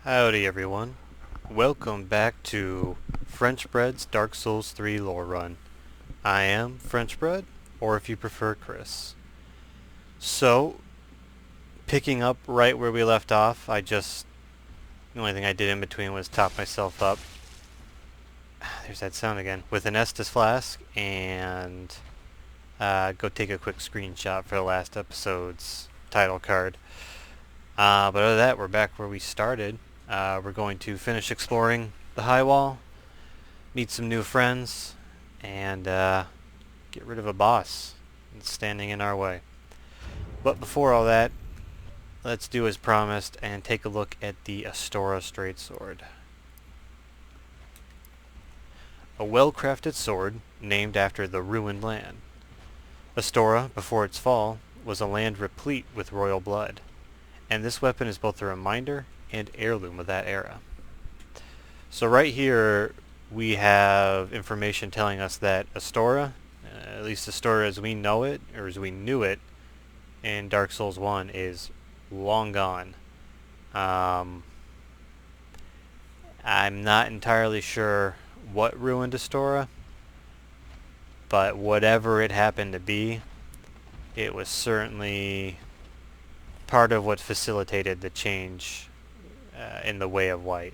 Howdy everyone. Welcome back to French Bread's Dark Souls 3 lore run. I am French Bread, or if you prefer, Chris. So, picking up right where we left off, the only thing I did in between was top myself up. There's that sound again. With an Estus flask, and go take a quick screenshot for the last episode's title card. But other than that, we're back where we started. We're going to finish exploring the high wall, meet some new friends, and get rid of a boss that's standing in our way. But before all that, let's do as promised and take a look at the Astora Straight Sword. A well-crafted sword named after the ruined land. Astora, before its fall, was a land replete with royal blood, and this weapon is both a reminder and heirloom of that era. So right here we have information telling us that Astora, at least Astora as we know it, or as we knew it in Dark Souls 1, is long gone. I'm not entirely sure what ruined Astora, but whatever it happened to be, it was certainly part of what facilitated the change in the Way of White.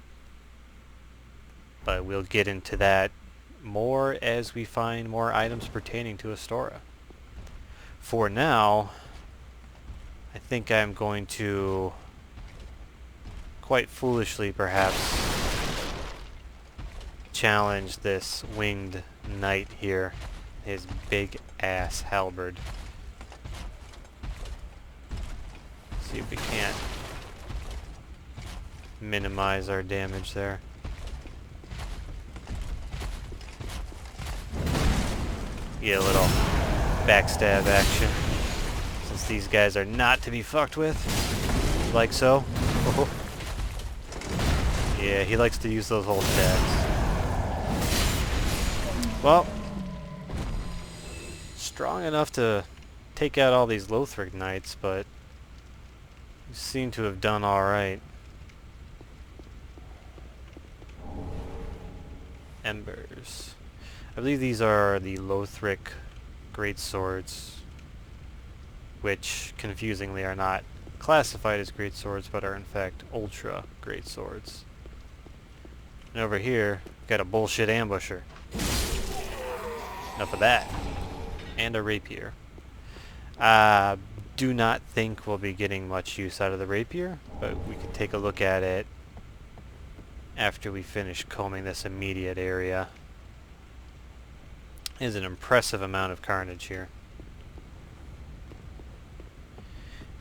But we'll get into that more as we find more items pertaining to Astora. For now, I think I'm going to, quite foolishly perhaps, challenge this winged knight here, his big ass halberd. See if we can't minimize our damage there. Get a little backstab action, since these guys are not to be fucked with, like so. Oh. Yeah, he likes to use those hold attacks. Well, strong enough to take out all these Lothric knights, but you seem to have done alright. Embers. I believe these are the Lothric greatswords, which confusingly are not classified as greatswords, but are in fact ultra greatswords. And over here, we've got a bullshit ambusher. Enough of that. And a rapier. Do not think we'll be getting much use out of the rapier, but we can take a look at it after we finish combing this immediate area. There's an impressive amount of carnage here.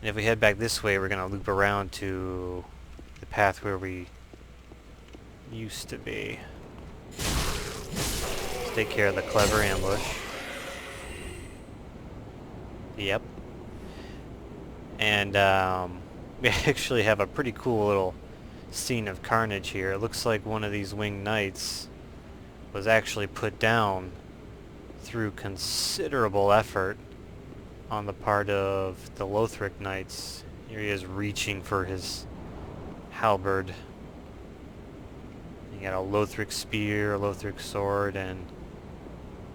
And if we head back this way, we're going to loop around to the path where we used to be. Let's take care of the clever ambush. Yep. And we actually have a pretty cool little scene of carnage here. It looks like one of these winged knights was actually put down through considerable effort on the part of the Lothric knights. Here he is reaching for his halberd. You got a Lothric spear, a Lothric sword, and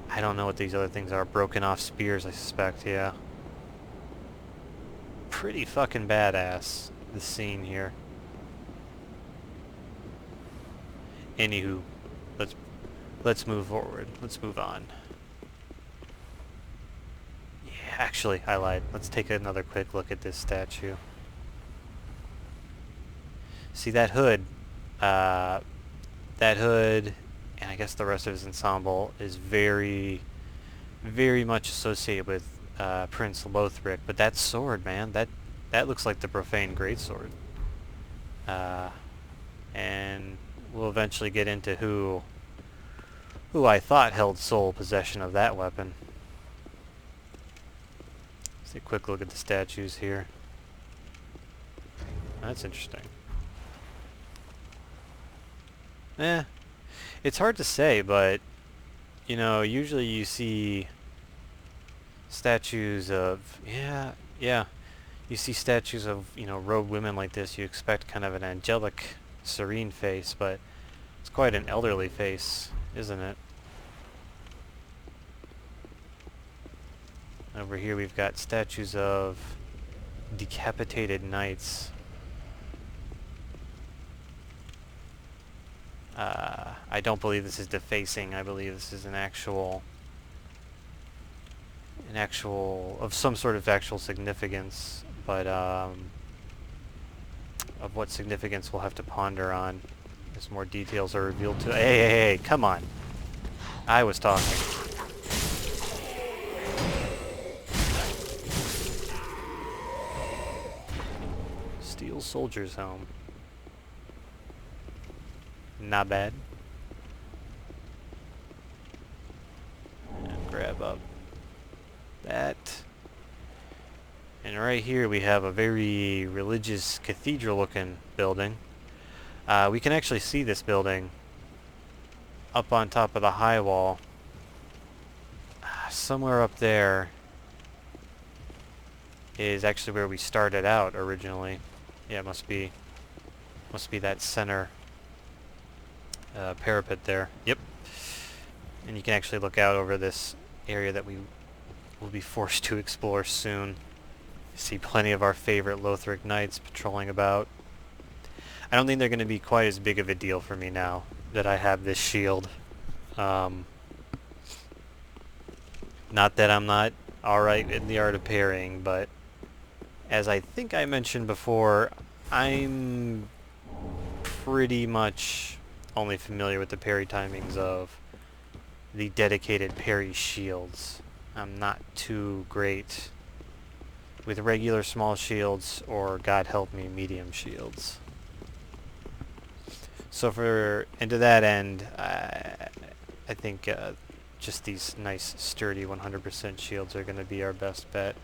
I don't know what these other things are. Broken off spears, I suspect, yeah. Pretty fucking badass, this scene here. Anywho, let's move forward. Let's move on. Yeah, actually, I lied. Let's take another quick look at this statue. See that hood? That hood, and I guess the rest of his ensemble, is very, very much associated with Prince Lothric. But that sword, man, that looks like the profane greatsword. And we'll eventually get into who I thought held sole possession of that weapon. Let's take a quick look at the statues here. That's interesting. It's hard to say, but you know, usually you see statues of you see statues of, you know, robed women like this. You expect kind of an angelic serene face, but it's quite an elderly face, isn't it? Over here we've got statues of decapitated knights. I don't believe this is defacing. I believe this is an actual of some sort of actual significance, but of what significance we'll have to ponder on as more details are revealed to. Hey, come on! I was talking. Steel soldier's helm. Not bad. And grab up that. And right here we have a very religious cathedral looking building. We can actually see this building up on top of the high wall. Somewhere up there is actually where we started out originally. Yeah, it must be that center parapet there. Yep. And you can actually look out over this area that we will be forced to explore soon. See plenty of our favorite Lothric knights patrolling about. I don't think they're going to be quite as big of a deal for me now that I have this shield. Not that I'm not alright in the art of parrying, but as I think I mentioned before, I'm pretty much only familiar with the parry timings of the dedicated parry shields. I'm not too great with regular small shields or, God help me, medium shields. So to that end, I think just these nice sturdy 100% shields are going to be our best bet.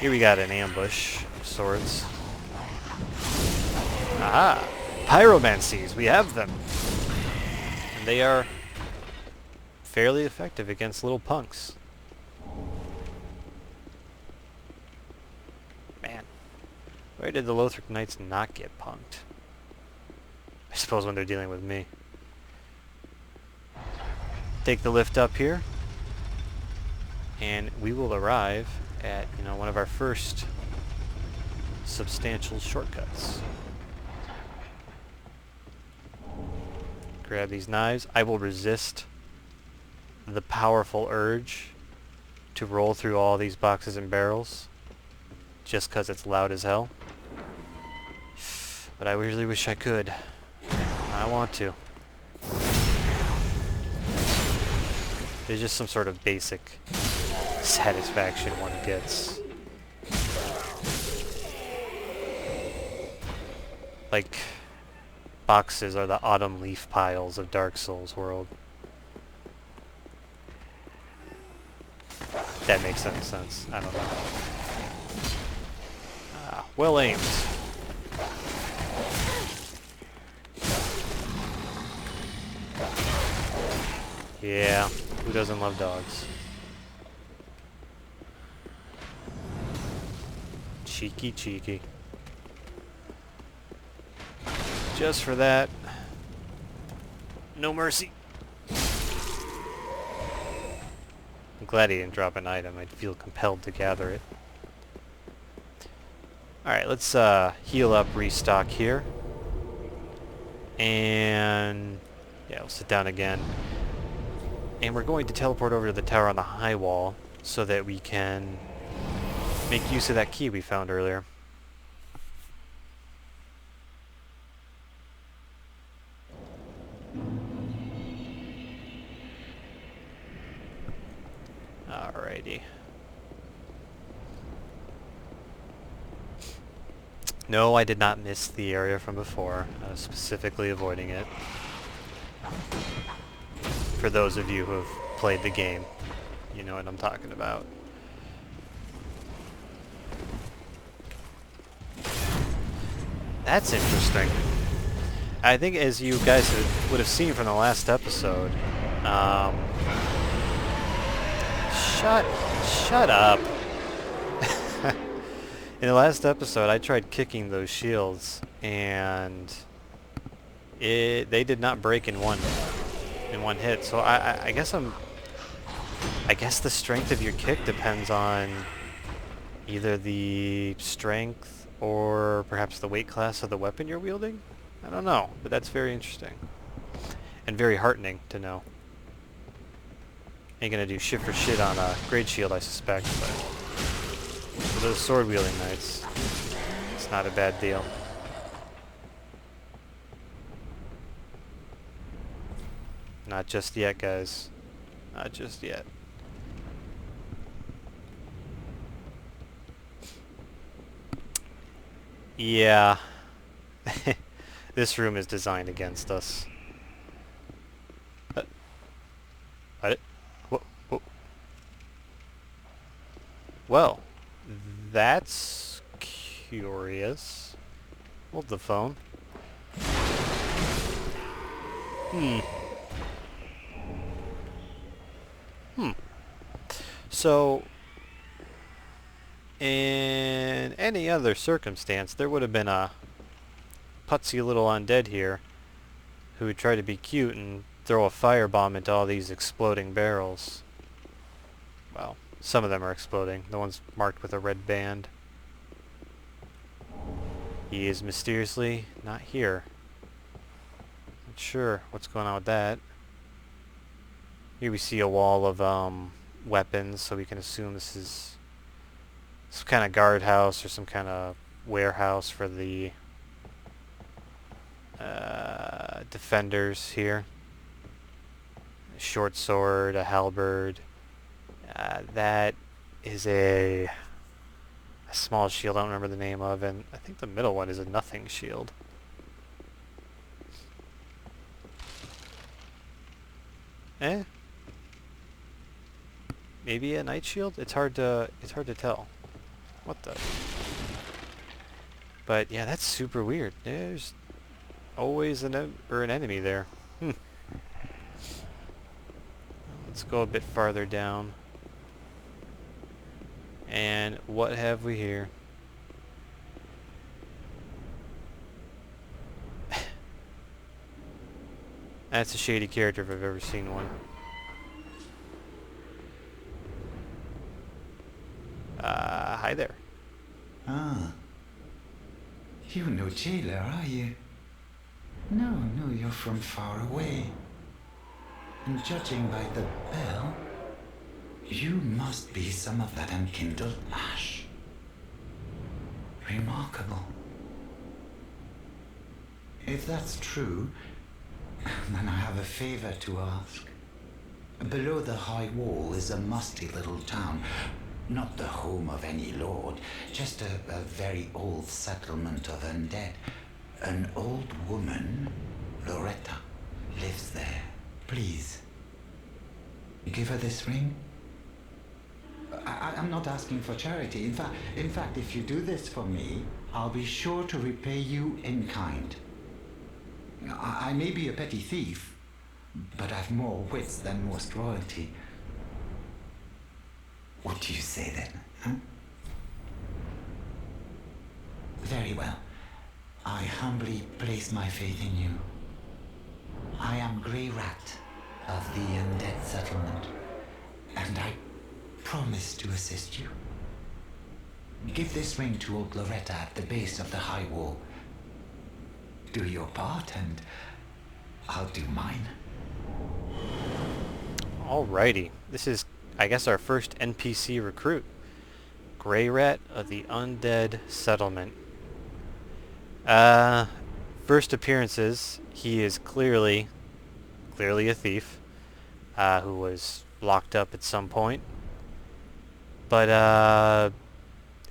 Here we got an ambush of sorts. Aha! Pyromancies, we have them! And they are fairly effective against little punks. Man, where did the Lothric Knights not get punked? I suppose when they're dealing with me. Take the lift up here, and we will arrive at, one of our first substantial shortcuts. Grab these knives. I will resist the powerful urge to roll through all these boxes and barrels just because it's loud as hell. But I really wish I could. I want to. There's just some sort of basic satisfaction one gets. Like, boxes are the autumn leaf piles of Dark Souls world. That makes any sense. I don't know. Well aimed. Yeah, who doesn't love dogs? Cheeky, cheeky. Just for that, no mercy. I'm glad he didn't drop an item. I'd feel compelled to gather it. Alright, let's heal up, restock here. And yeah, we'll sit down again. And we're going to teleport over to the tower on the high wall so that we can make use of that key we found earlier. Alrighty. No, I did not miss the area from before. I was specifically avoiding it. For those of you who have played the game, you know what I'm talking about. That's interesting. I think, as you guys would have seen from the last episode, shut up. In the last episode, I tried kicking those shields, and they did not break in one hit. So I guess I guess the strength of your kick depends on either the strength or perhaps the weight class of the weapon you're wielding. I don't know, but that's very interesting and very heartening to know. Ain't gonna do shit for shit on a great shield, I suspect, but for those sword wielding knights, it's not a bad deal. Not just yet, guys. Not just yet. Yeah. This room is designed against us. What? Whoa. Well, that's curious. Hold the phone. So, in any other circumstance, there would have been a putsy little undead here who would try to be cute and throw a firebomb into all these exploding barrels. Well, some of them are exploding. The ones marked with a red band. He is mysteriously not here. Not sure what's going on with that. Here we see a wall of weapons, so we can assume this is some kind of guardhouse or some kind of warehouse for the defenders here. A short sword, a halberd. That is a small shield I don't remember the name of, and I think the middle one is a nothing shield. Maybe a knight shield? It's hard to tell. What the? But yeah, that's super weird. There's always an enemy there. Let's go a bit farther down. And what have we here? That's a shady character if I've ever seen one. Hi there. Ah. You're no jailer, are you? No, you're from far away. And judging by the bell, you must be some of that unkindled ash. Remarkable. If that's true, then I have a favor to ask. Below the high wall is a musty little town. Not the home of any lord, just a very old settlement of undead. An old woman, Loretta, lives there. Please, give her this ring. I'm not asking for charity. In fact, if you do this for me, I'll be sure to repay you in kind. I may be a petty thief, but I've more wits than most royalty. What do you say then, huh? Very well. I humbly place my faith in you. I am Grey Rat of the Undead Settlement, and I promise to assist you. Give this ring to old Loretta at the base of the high wall. Do your part, and I'll do mine. Alrighty. This is, I guess, our first NPC recruit. Grey Rat of the Undead Settlement. First appearances, he is clearly a thief, who was locked up at some point. But,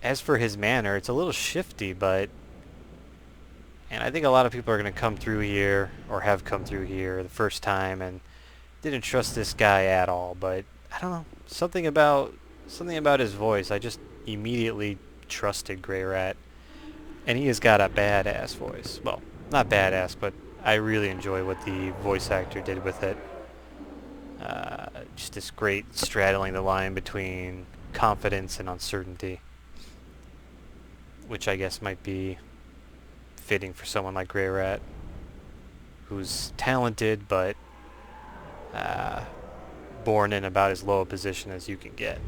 as for his manner, it's a little shifty, and I think a lot of people are going to come through here, or have come through here the first time, and didn't trust this guy at all, but I don't know, something about his voice, I just immediately trusted Grey Rat. And he has got a badass voice. Well, not badass, but I really enjoy what the voice actor did with it. Just this great straddling the line between confidence and uncertainty. which I guess might be fitting for someone like Grey Rat, who's talented but uh, born in about as low a position as you can get.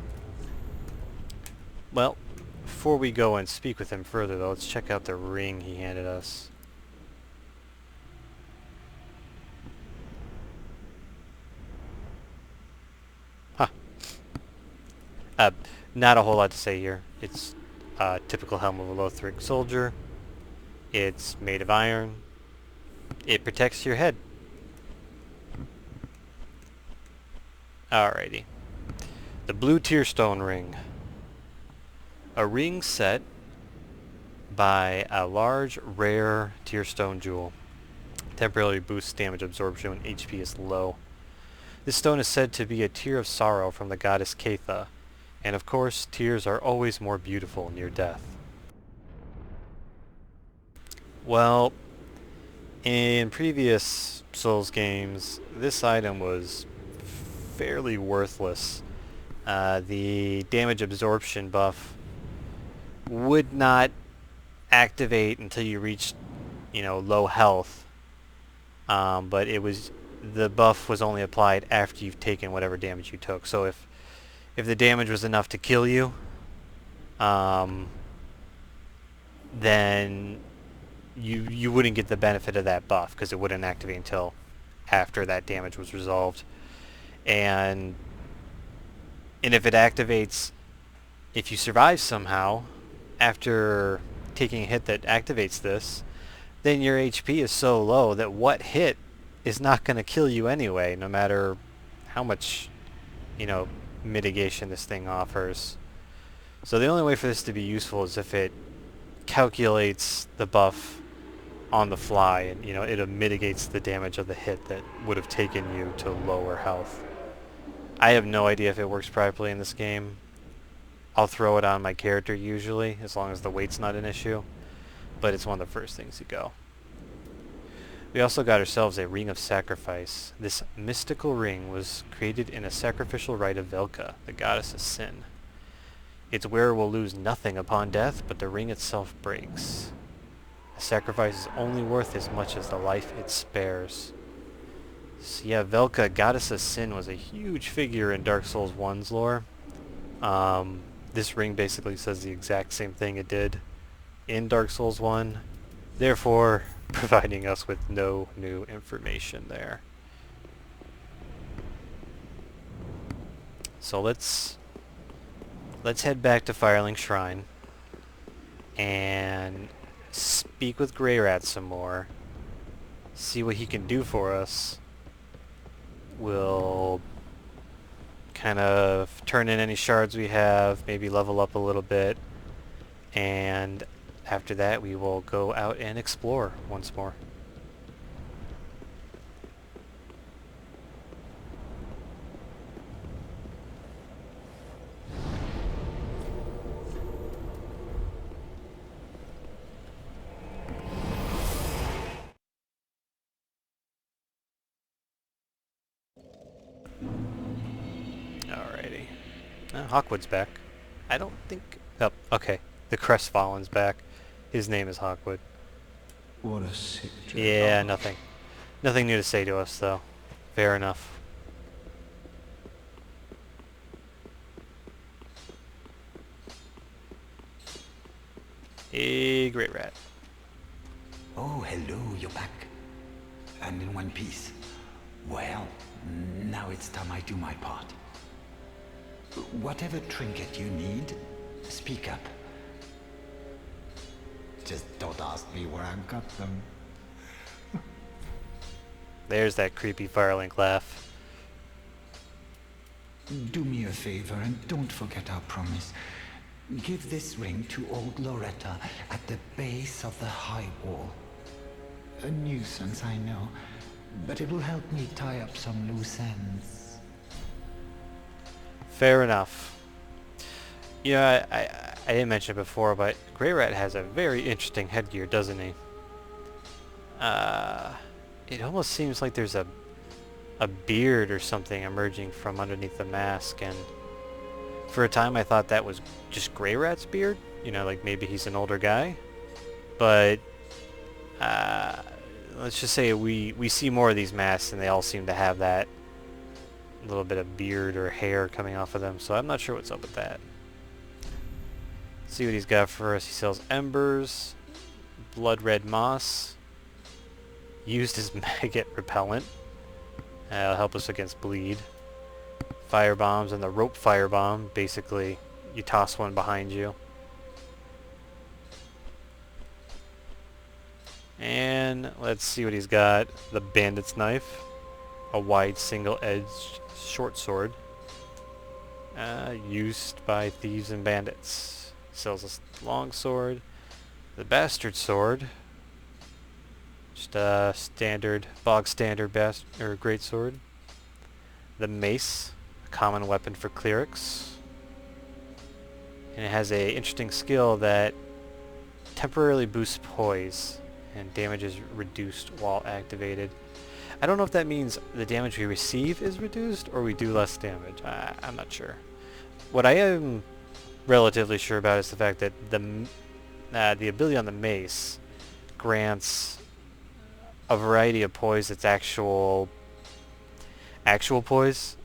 Well, before we go and speak with him further, though, let's check out the ring he handed us. Huh. Not a whole lot to say here. It's a typical helm of a Lothric soldier. It's made of iron. It protects your head. Alrighty. The Blue Tearstone Ring. A ring set by a large, rare tearstone jewel. Temporarily boosts damage absorption when HP is low. This stone is said to be a tear of sorrow from the goddess Ketha, and of course, tears are always more beautiful near death. Well, in previous Souls games, this item was fairly worthless. The damage absorption buff would not activate until you reached, low health. But the buff was only applied after you've taken whatever damage you took. So if the damage was enough to kill you, then you wouldn't get the benefit of that buff because it wouldn't activate until after that damage was resolved. And if it activates, if you survive somehow after taking a hit that activates this, then your HP is so low that what hit is not going to kill you anyway, no matter how much, mitigation this thing offers. So the only way for this to be useful is if it calculates the buff on the fly, and it mitigates the damage of the hit that would have taken you to lower health. I have no idea if it works properly in this game. I'll throw it on my character usually, as long as the weight's not an issue, but it's one of the first things to go. We also got ourselves a Ring of Sacrifice. This mystical ring was created in a sacrificial rite of Velka, the goddess of sin. Its wearer will lose nothing upon death, but the ring itself breaks. A sacrifice is only worth as much as the life it spares. So yeah, Velka, goddess of sin, was a huge figure in Dark Souls 1's lore. This ring basically says the exact same thing it did in Dark Souls 1, therefore providing us with no new information there. So let's head back to Firelink Shrine and speak with Grey Rat some more, see what he can do for us. We'll kind of turn in any shards we have, maybe level up a little bit, and after that we will go out and explore once more. Alrighty. Hawkwood's back. I don't think... Oh, okay. The Crestfallen's back. His name is Hawkwood. What a sick joke. Yeah, nothing. Nothing new to say to us, though. Fair enough. Hey, Great Rat. Oh, hello, you're back. And in one piece. Well, now it's time I do my part. Whatever trinket you need, speak up. Just don't ask me where I got them. There's that creepy Firelink laugh. Do me a favor and don't forget our promise. Give this ring to old Loretta at the base of the high wall. A nuisance, I know, but it will help me tie up some loose ends. Fair enough. You know, I didn't mention it before, but Grey Rat has a very interesting headgear, doesn't he? It almost seems like there's a beard or something emerging from underneath the mask, and For a time I thought that was just Grey Rat's beard. You know, like maybe he's an older guy. But uh, let's just say we see more of these masks and they all seem to have that little bit of beard or hair coming off of them. So I'm not sure what's up with that. Let's see what he's got for us. He sells embers, blood red moss, used as maggot repellent. That'll help us against bleed. Fire bombs and the rope firebomb. Basically, you toss one behind you. And let's see what he's got. The bandit's knife. A wide single-edged short sword. Used by thieves and bandits. Sells a long sword. The bastard sword. Just a standard, bog standard great sword. The mace, a common weapon for clerics. And it has a interesting skill that temporarily boosts poise and damage is reduced while activated. I don't know if that means the damage we receive is reduced or we do less damage. I'm not sure. What I am relatively sure about is the fact that the ability on the mace grants a variety of poise that's actual poise.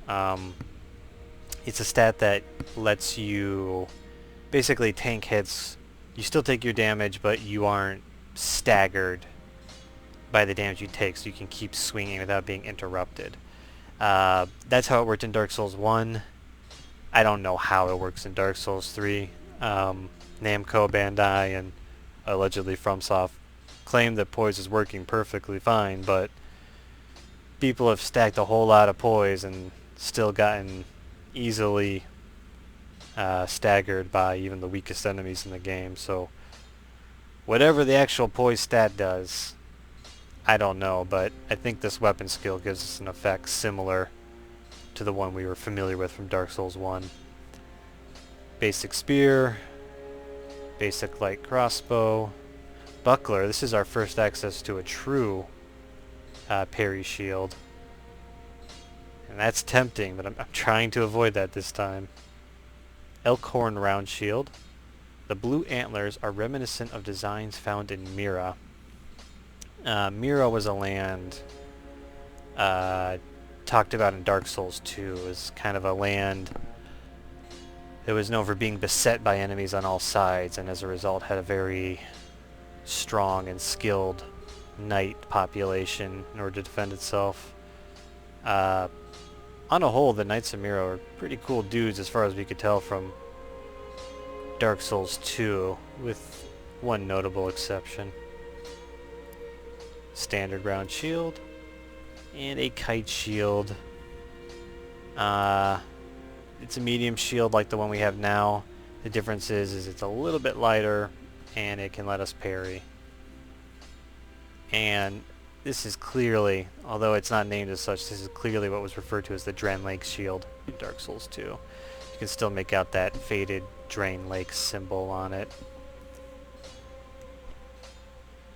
It's a stat that lets you basically tank hits. You still take your damage, but you aren't staggered by the damage you take, so you can keep swinging without being interrupted. That's how it worked in Dark Souls 1. I don't know how it works in Dark Souls 3. Namco Bandai and allegedly FromSoft claim that poise is working perfectly fine, but people have stacked a whole lot of poise and still gotten easily staggered by even the weakest enemies in the game. So whatever the actual poise stat does, I don't know, but I think this weapon skill gives us an effect similar to the one we were familiar with from Dark Souls 1. Basic spear, basic light crossbow, buckler. This is our first access to a true parry shield. And that's tempting, but I'm trying to avoid that this time. Elkhorn round shield. The blue antlers are reminiscent of designs found in Mira. Mira was a land talked about in Dark Souls 2. It was kind of a land that was known for being beset by enemies on all sides, and as a result had a very strong and skilled knight population in order to defend itself. On a whole, the Knights of Mira are pretty cool dudes as far as we could tell from Dark Souls 2, with one notable exception. Standard round shield and a kite shield. It's a medium shield like the one we have now. The difference is it's a little bit lighter and it can let us parry. And this is clearly, although it's not named as such, this is clearly what was referred to as the Drain Lake shield in Dark Souls 2. You can still make out that faded Drain Lake symbol on it.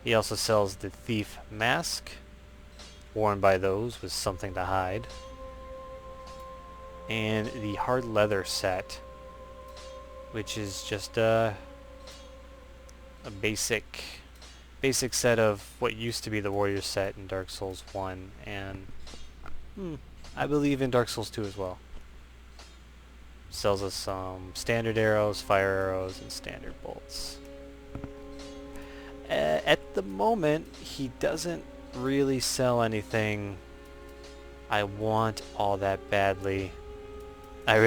He also sells the Thief Mask, worn by those with something to hide. And the Hard Leather set, which is just a basic set of what used to be the Warrior set in Dark Souls 1, and I believe in Dark Souls 2 as well. Sells us some standard arrows, fire arrows, and standard bolts. At the moment, he doesn't really sell anything I want all that badly. I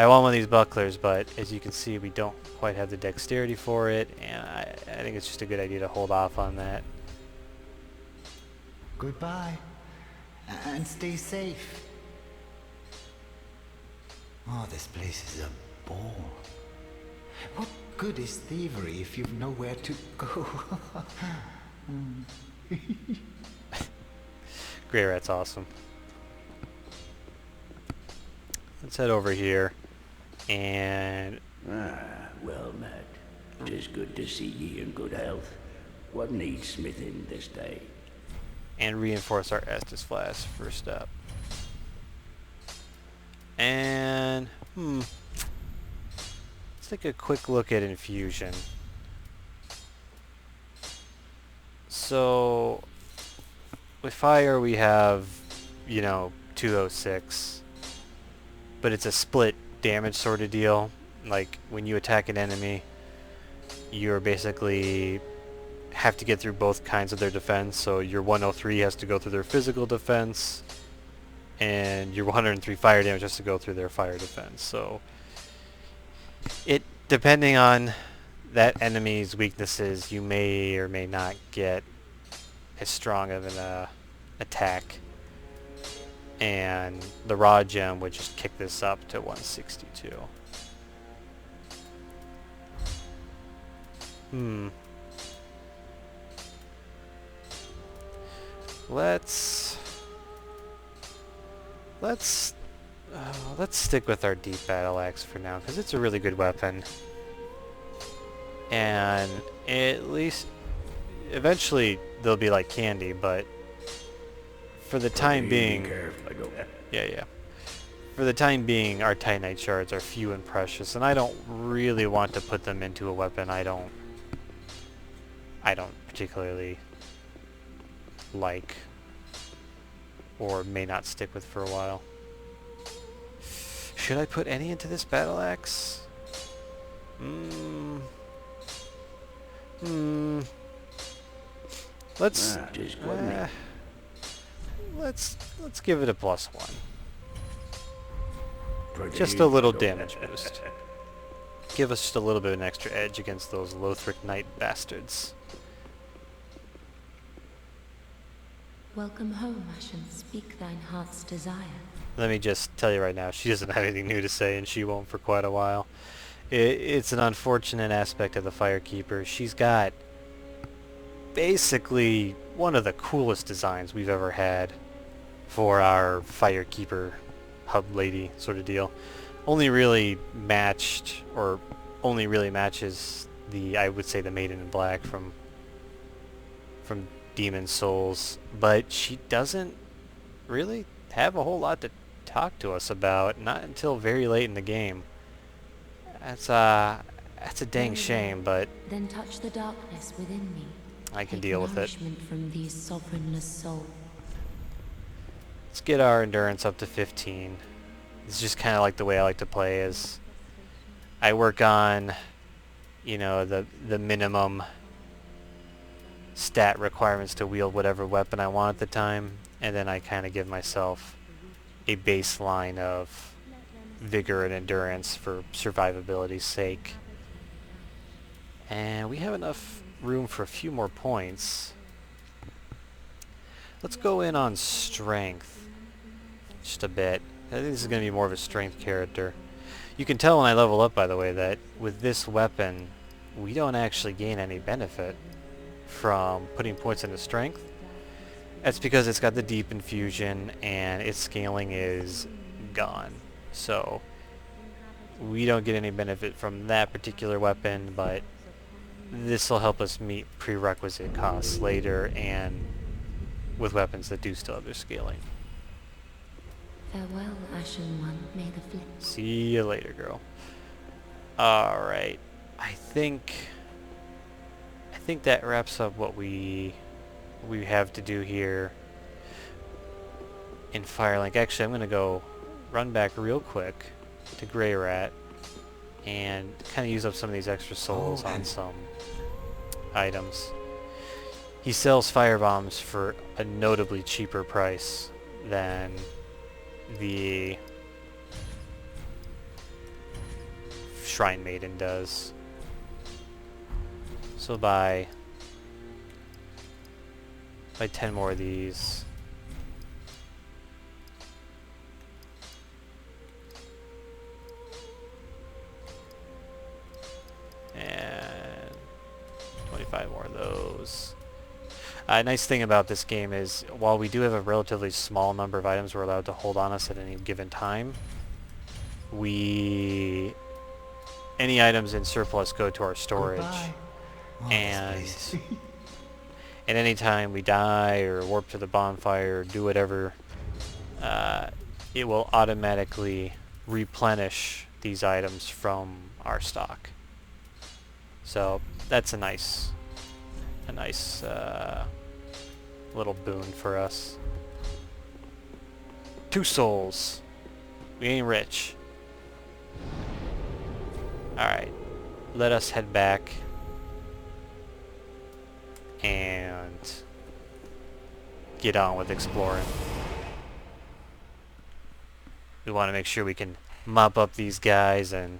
want one of these bucklers, but as you can see, we don't quite have the dexterity for it, and I think it's just a good idea to hold off on that. Goodbye, and stay safe. Oh, this place is a bore. What good is thievery if you've nowhere to go? Grey Rat's awesome. Let's head over here and... Well met. 'Tis good to see ye in good health. What needs smithing this day? and reinforce our Estus flask first up. And, let's take a quick look at infusion. So with fire we have, 206, but it's a split damage sort of deal. Like when you attack an enemy, you're basically have to get through both kinds of their defense. So your 103 has to go through their physical defense, and your 103 fire damage has to go through their fire defense. So it, depending on that enemy's weaknesses, you may or may not get as strong of an attack. And the raw gem would just kick this up to 162. Let's stick with our deep battle axe for now, because it's a really good weapon. And at least eventually they'll be like candy, but for the time being, yeah. For the time being, our Titanite shards are few and precious, and I don't really want to put them into a weapon I don't particularly like, or may not stick with for a while. Should I put any into this battle axe? Let's give it a +1. Just a little damage boost. Give us just a little bit of an extra edge against those Lothric Knight bastards. Welcome home, Ashen. Speak thine heart's desire. Let me just tell you right now, she doesn't have anything new to say, and she won't for quite a while. It's an unfortunate aspect of the Firekeeper. She's got basically one of the coolest designs we've ever had for our Firekeeper hub lady sort of deal. Only really matches the, I would say, the Maiden in Black from Demon Souls, but she doesn't really have a whole lot to talk to us about, not until very late in the game. That's a dang shame, but then touch the darkness within me. I can deal with it. From these sovereignless souls. Let's get our endurance up to 15. It's just kind of like the way I like to play, is I work on, the minimum stat requirements to wield whatever weapon I want at the time, and then I kind of give myself a baseline of vigor and endurance for survivability's sake. And we have enough room for a few more points. Let's go in on strength just a bit. I think this is going to be more of a strength character. You can tell when I level up, by the way, that with this weapon we don't actually gain any benefit from putting points into strength. That's because it's got the deep infusion and its scaling is gone. So we don't get any benefit from that particular weapon, but this will help us meet prerequisite costs later and with weapons that do still have their scaling. Farewell, Ashen One. May the flame. See you later, girl. Alright. I think that wraps up what we have to do here in Firelink. Actually, I'm going to go run back real quick to Grey Rat and kind of use up some of these extra souls on some items. He sells firebombs for a notably cheaper price than the Shrine Maiden does. So buy 10 more of these. And 25 more of those. Nice thing about this game is, while we do have a relatively small number of items we're allowed to hold on us at any given time, any items in surplus go to our storage. And at any time we die or warp to the bonfire or do whatever, it will automatically replenish these items from our stock. So that's a nice little boon for us. 2 souls. We ain't rich. Alright. Let us head back and get on with exploring. We want to make sure we can mop up these guys and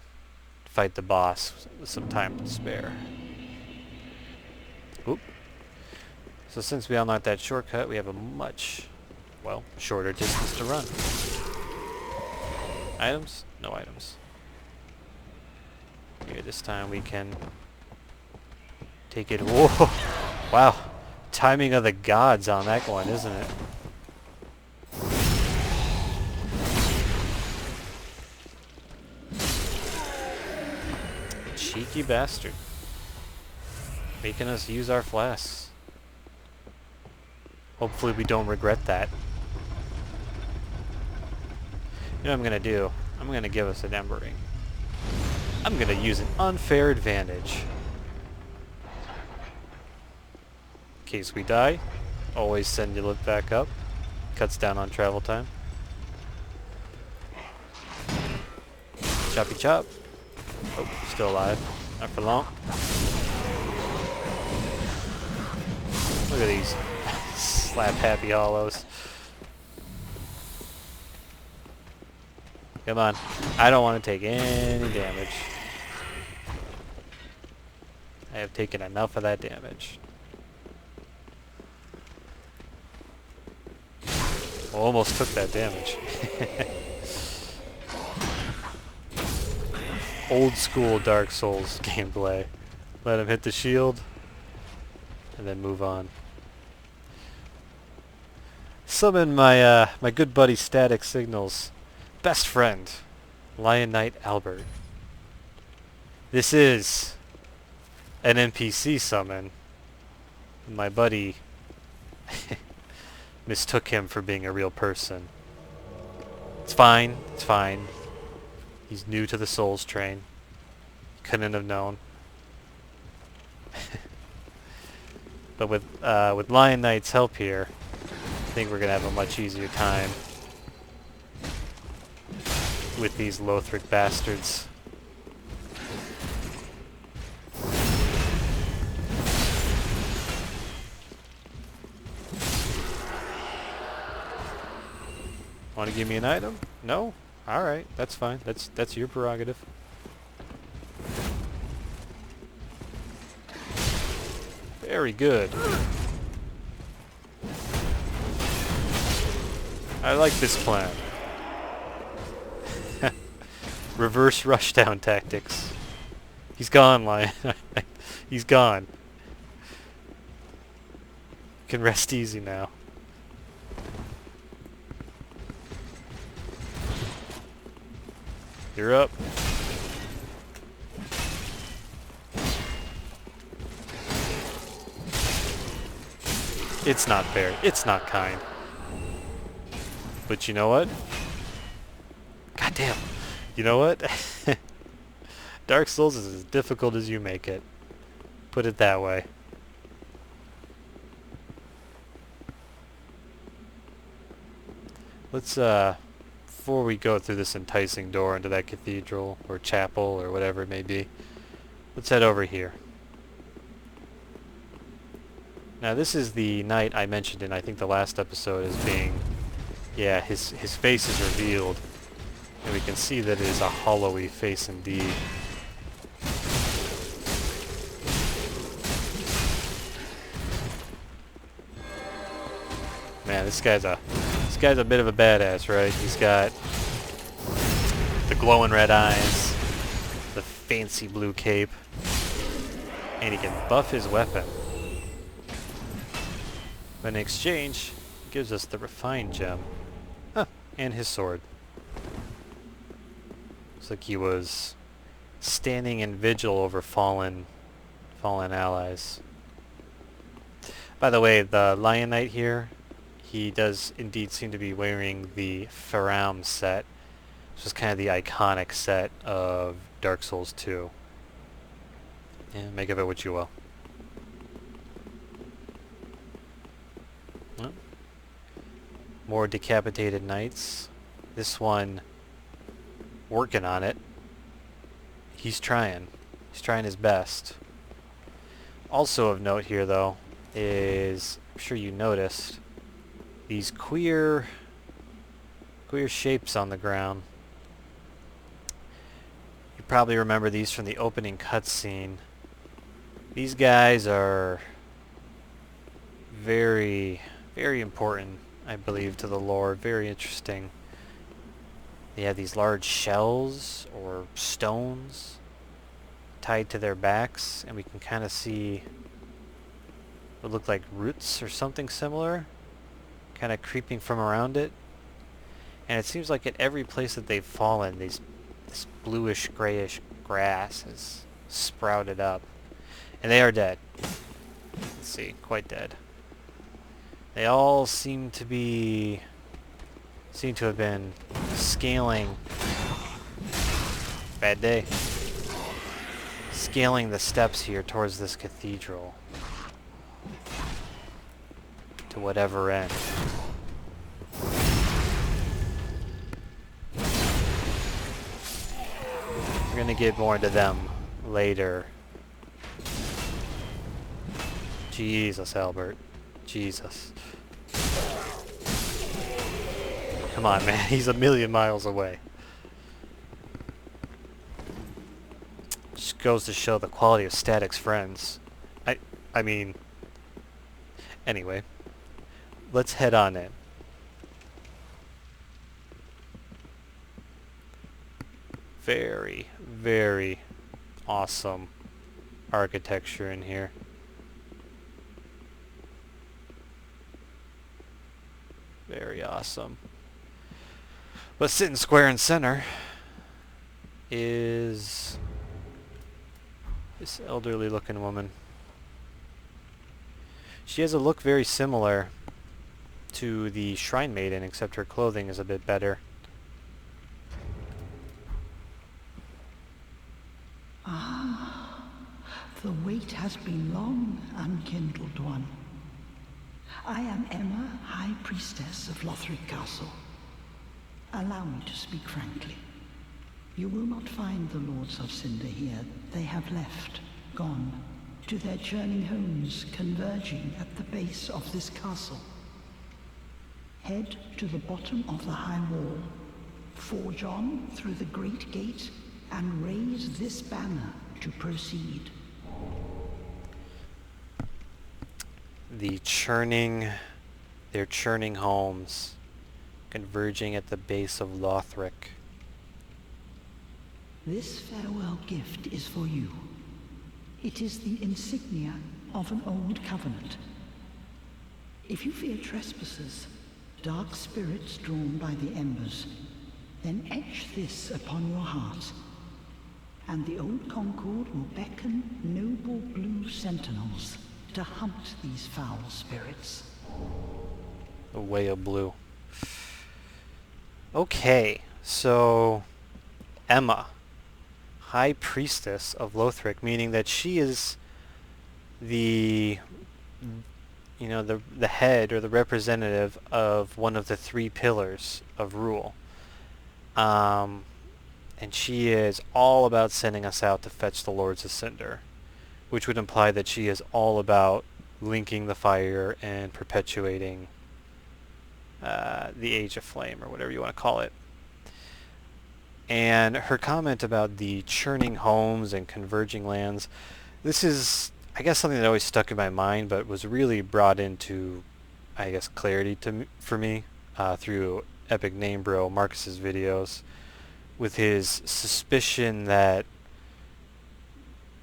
fight the boss with some time to spare. Oop. So since we unlocked that shortcut, we have a much, well, shorter distance to run. Items? No items. Here, this time we can take it. Whoa! Wow. Timing of the gods on that one, isn't it? Cheeky bastard. Making us use our flasks. Hopefully we don't regret that. You know what I'm gonna do? I'm gonna give us an Ember Ring. I'm gonna use an unfair advantage. In case we die, always send your lift back up. Cuts down on travel time. Choppy chop. Oh, still alive. Not for long. Look at these slap happy hollows. Come on. I don't want to take any damage. I have taken enough of that damage. Almost took that damage. Old school Dark Souls gameplay. Let him hit the shield and then move on. Summon my my good buddy Static Signals. Best friend, Lion Knight Albert. This is an NPC summon. My buddy mistook him for being a real person. It's fine, it's fine. He's new to the Souls train. Couldn't have known. But with Lion Knight's help here, I think we're gonna have a much easier time with these Lothric bastards. Want to give me an item? No? Alright, that's fine. That's your prerogative. Very good. I like this plan. Reverse rushdown tactics. He's gone, Lion. He's gone. You can rest easy now. You're up. It's not fair. It's not kind. But you know what? God damn. You know what? Dark Souls is as difficult as you make it. Put it that way. Let's, before we go through this enticing door into that cathedral, or chapel, or whatever it may be, let's head over here. Now this is the knight I mentioned in, I think, the last episode as being, yeah, his face is revealed. And we can see that it is a hollowy face indeed. Man, this guy's a bit of a badass, right? He's got the glowing red eyes, the fancy blue cape, and he can buff his weapon. But in exchange, he gives us the refined gem. Huh, and his sword. Looks like he was standing in vigil over fallen allies. By the way, the Lion Knight here, he does indeed seem to be wearing the Faram set, This is kind of the iconic set of Dark Souls 2. Yeah, make of it what you will. Well, more decapitated knights. This one, working on it. He's trying. He's trying his best. Also of note here, though, is, I'm sure you noticed, these queer shapes on the ground. You probably remember these from the opening cutscene. These guys are very, very important, I believe, to the lore. Very interesting. They have these large shells or stones tied to their backs, and we can kind of see what look like roots or something similar kind of creeping from around it. And it seems like at every place that they've fallen, this bluish grayish grass has sprouted up. And they are dead. Let's see, quite dead. They all seem to have been scaling, bad day, scaling the steps here towards this cathedral. To whatever end. We're gonna get more into them later. Jesus, Albert. Jesus. Come on, man. He's a million miles away. Just goes to show the quality of Static's friends. I mean... Anyway. Let's head on in. Very, very awesome architecture in here. Very awesome. But sitting square and center is this elderly looking woman. She has a look very similar to the Shrine Maiden, except her clothing is a bit better. Ah, the wait has been long, unkindled one. I am Emma, High Priestess of Lothric Castle. Allow me to speak frankly. You will not find the Lords of Cinder here. They have left, gone, to their churning homes converging at the base of this castle. Head to the bottom of the high wall, forge on through the great gate, and raise this banner to proceed. Their churning homes, converging at the base of Lothric. This farewell gift is for you. It is the insignia of an old covenant. If you fear trespassers, dark spirits drawn by the embers, then etch this upon your heart, and the old Concord will beckon noble blue sentinels to hunt these foul spirits. The way of blue. Okay, so Emma, High Priestess of Lothric, meaning that she is the head or the representative of one of the three pillars of rule. And she is all about sending us out to fetch the Lords of Cinder, which would imply that she is all about linking the fire and perpetuating the Age of Flame, or whatever you want to call it. And her comment about the churning homes and converging lands, this is, I guess, something that always stuck in my mind, but was really brought into, I guess, clarity for me through Epic Name Bro Marcus's videos, with his suspicion that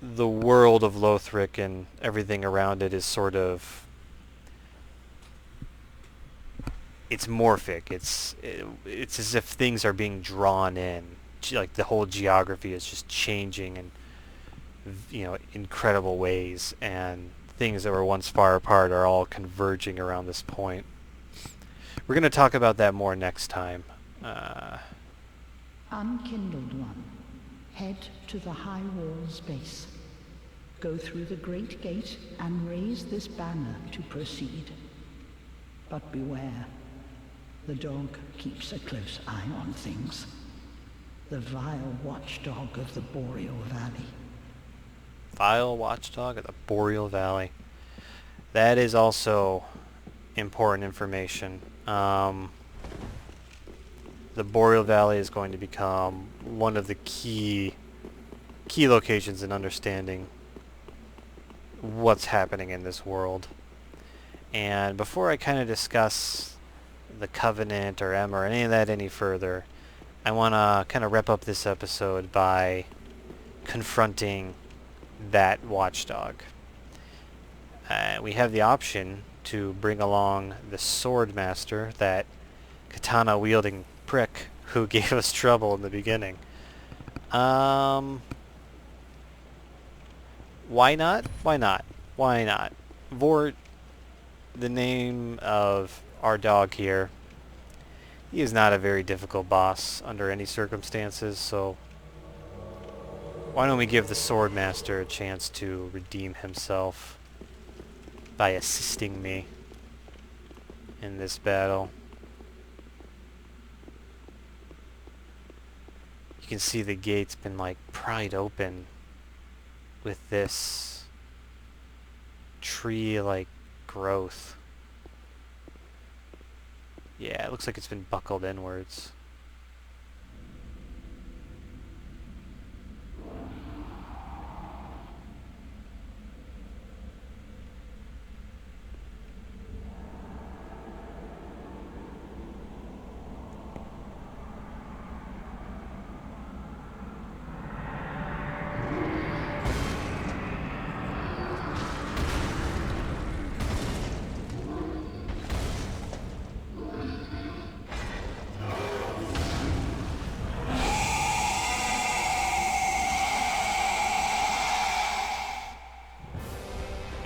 the world of Lothric and everything around it is sort of, it's morphic. It's as if things are being drawn in, like the whole geography is just changing in incredible ways, and things that were once far apart are all converging around this point. We're going to talk about that more next time. Unkindled One, head to the high wall's base. Go through the great gate and raise this banner to proceed. But beware, the dog keeps a close eye on things. The vile watchdog of the Boreal Valley. Vile watchdog of the Boreal Valley. That is also important information. The Boreal Valley is going to become one of the key locations in understanding what's happening in this world. And before I kind of discuss the Covenant or Emma or any of that any further, I want to kind of wrap up this episode by confronting that watchdog. We have the option to bring along the Sword Master, that katana-wielding prick who gave us trouble in the beginning. Why not? Why not? Why not? Vort, the name of our dog here, he is not a very difficult boss under any circumstances, so why don't we give the Sword Master a chance to redeem himself by assisting me in this battle. You can see the gate's been like pried open with this tree-like growth. Yeah, it looks like it's been buckled inwards.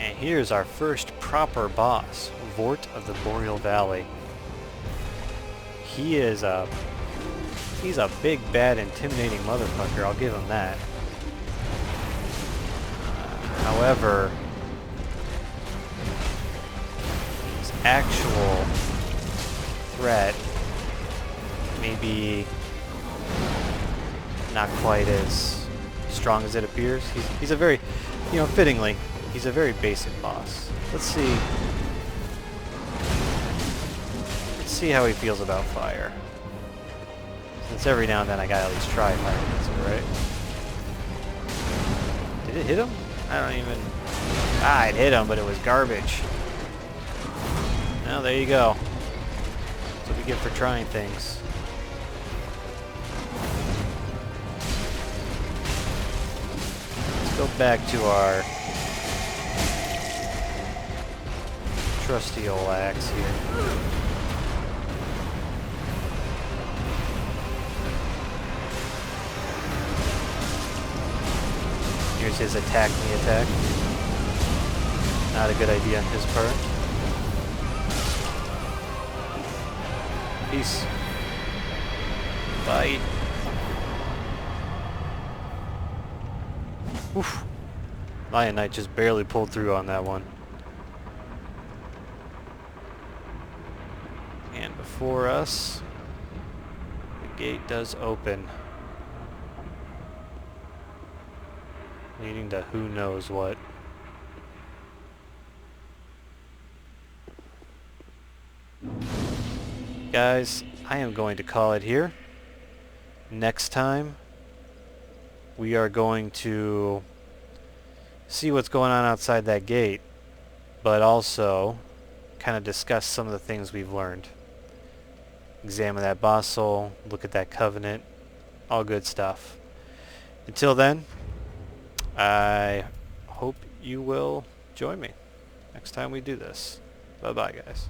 And here's our first proper boss, Vort of the Boreal Valley. He's a big, bad, intimidating motherfucker, I'll give him that. However, his actual threat may be not quite as strong as it appears. He's a very, fittingly, he's a very basic boss. Let's see how he feels about fire. Since every now and then I gotta at least try fire against it, right? Did it hit him? I don't even... it hit him, but it was garbage. Well, there you go. That's what we get for trying things. Let's go back to our trusty old axe here. Here's his attack me attack. Not a good idea on his part. Peace. Bye. Oof. Lion Knight just barely pulled through on that one. And before us, the gate does open, leading to who knows what. Guys, I am going to call it here. Next time, we are going to see what's going on outside that gate, but also kind of discuss some of the things we've learned. Examine that boss soul, look at that covenant, all good stuff. Until then, I hope you will join me next time we do this. Bye-bye, guys.